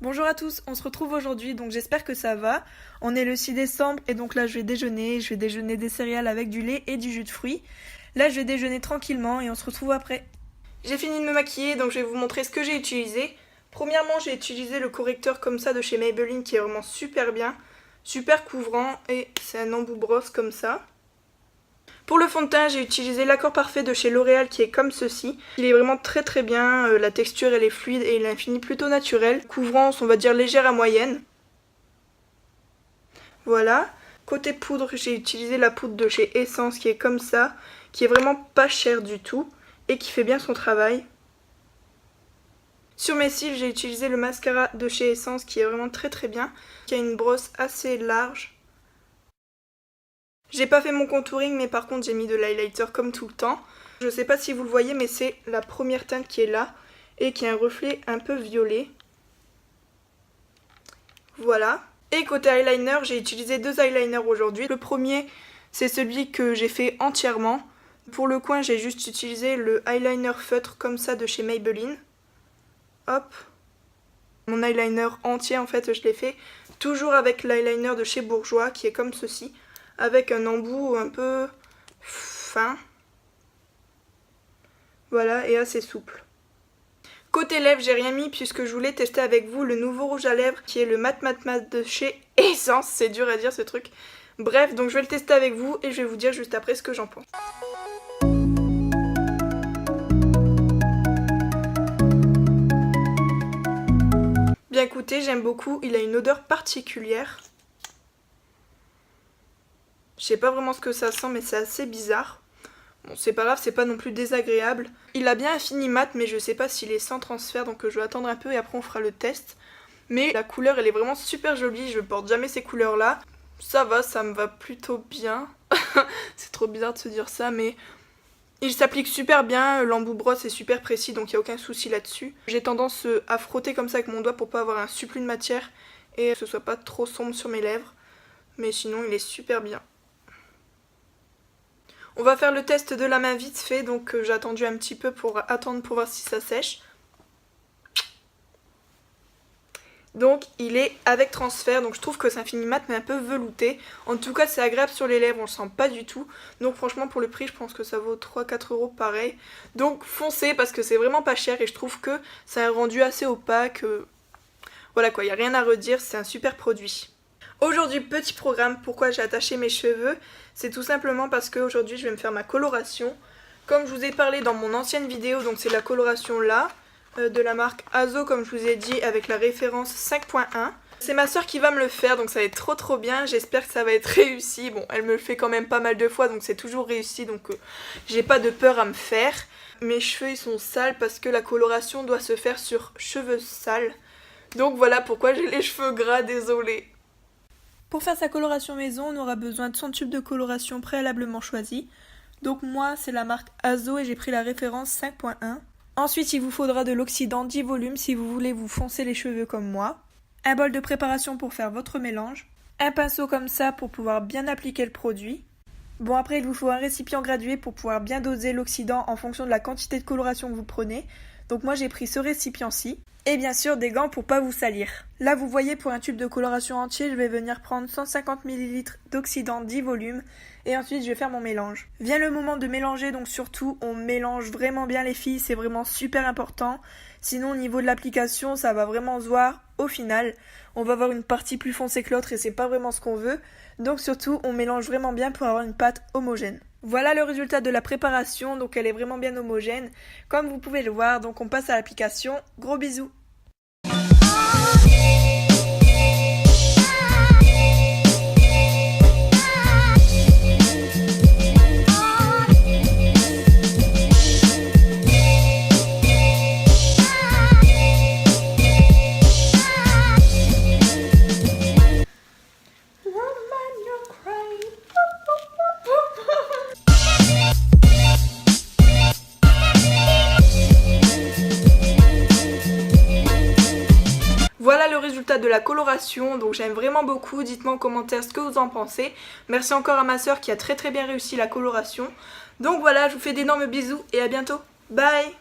Bonjour à tous, on se retrouve aujourd'hui, donc j'espère que ça va. On est le 6 décembre et donc là je vais déjeuner des céréales avec du lait et du jus de fruits. Là je vais déjeuner tranquillement et on se retrouve après. J'ai fini de me maquiller, donc je vais vous montrer ce que j'ai utilisé. Premièrement, j'ai utilisé le correcteur comme ça de chez Maybelline qui est vraiment super bien, super couvrant et c'est un embout brosse comme ça. Pour le fond de teint, j'ai utilisé l'accord parfait de chez L'Oréal qui est comme ceci. Il est vraiment très bien, la texture elle est fluide et il a un fini plutôt naturel. Couvrance, on va dire légère à moyenne. Voilà. Côté poudre, j'ai utilisé la poudre de chez Essence qui est comme ça, qui est vraiment pas chère du tout et qui fait bien son travail. Sur mes cils, j'ai utilisé le mascara de chez Essence qui est vraiment très bien, qui a une brosse assez large. J'ai pas fait mon contouring mais par contre j'ai mis de l'highlighter comme tout le temps. Je sais pas si vous le voyez mais c'est la première teinte qui est là et qui a un reflet un peu violet. Voilà. Et côté eyeliner, j'ai utilisé deux eyeliners aujourd'hui. Le premier c'est celui que j'ai fait entièrement. Pour le coin j'ai juste utilisé le eyeliner feutre comme ça de chez Maybelline. Hop. Mon eyeliner entier en fait je l'ai fait toujours avec l'eyeliner de chez Bourjois qui est comme ceci. Avec un embout un peu fin. Voilà, et assez souple. Côté lèvres, j'ai rien mis puisque je voulais tester avec vous le nouveau rouge à lèvres qui est le Mat de chez Essence. C'est dur à dire ce truc. Bref, donc je vais le tester avec vous et je vais vous dire juste après ce que j'en pense. Bien écoutez, j'aime beaucoup, il a une odeur particulière. Je sais pas vraiment ce que ça sent mais c'est assez bizarre. Bon c'est pas grave, c'est pas non plus désagréable. Il a bien un fini mat mais je sais pas s'il est sans transfert donc je vais attendre un peu et après on fera le test. Mais la couleur elle est vraiment super jolie, je porte jamais ces couleurs là. Ça va, ça me va plutôt bien. C'est trop bizarre de se dire ça mais il s'applique super bien, l'embout brosse est super précis donc il n'y a aucun souci là-dessus. J'ai tendance à frotter comme ça avec mon doigt pour pas avoir un surplus de matière et que ce soit pas trop sombre sur mes lèvres. Mais sinon il est super bien. On va faire le test de la main vite fait, donc j'ai attendu un petit peu pour attendre pour voir si ça sèche. Donc il est avec transfert, donc je trouve que c'est un fini mat mais un peu velouté. En tout cas c'est agréable sur les lèvres, on le sent pas du tout. Donc franchement pour le prix je pense que ça vaut 3-4 € pareil. Donc foncez parce que c'est vraiment pas cher et je trouve que ça a un rendu assez opaque. Voilà quoi, il n'y a rien à redire, c'est un super produit. Aujourd'hui, petit programme, pourquoi j'ai attaché mes cheveux, c'est tout simplement parce qu'aujourd'hui je vais me faire ma coloration. Comme je vous ai parlé dans mon ancienne vidéo, donc c'est la coloration là, de la marque Azo comme je vous ai dit, avec la référence 5.1. C'est ma soeur qui va me le faire, donc ça va être trop bien, j'espère que ça va être réussi. Bon, elle me le fait quand même pas mal de fois, donc c'est toujours réussi, donc j'ai pas de peur à me faire. Mes cheveux ils sont sales parce que la coloration doit se faire sur cheveux sales. Donc voilà pourquoi j'ai les cheveux gras, désolée. Pour faire sa coloration maison, on aura besoin de son tube de coloration préalablement choisi. Donc moi, c'est la marque Azo et j'ai pris la référence 5.1. Ensuite, il vous faudra de l'oxydant 10 volumes si vous voulez vous foncer les cheveux comme moi. Un bol de préparation pour faire votre mélange. Un pinceau comme ça pour pouvoir bien appliquer le produit. Bon, après, il vous faut un récipient gradué pour pouvoir bien doser l'oxydant en fonction de la quantité de coloration que vous prenez. Donc moi, j'ai pris ce récipient-ci. Et bien sûr des gants pour pas vous salir. Là vous voyez pour un tube de coloration entier je vais venir prendre 150 ml d'oxydant 10 volumes et ensuite je vais faire mon mélange. Vient le moment de mélanger donc surtout on mélange vraiment bien les filles, c'est vraiment super important. Sinon au niveau de l'application ça va vraiment se voir au final. On va avoir une partie plus foncée que l'autre et c'est pas vraiment ce qu'on veut. Donc surtout on mélange vraiment bien pour avoir une pâte homogène. Voilà le résultat de la préparation, donc elle est vraiment bien homogène. Comme vous pouvez le voir, donc on passe à l'application. Gros bisous! Voilà le résultat de la coloration, donc j'aime vraiment beaucoup, dites-moi en commentaire ce que vous en pensez. Merci encore à ma soeur qui a très bien réussi la coloration. Donc voilà, je vous fais d'énormes bisous et à bientôt. Bye!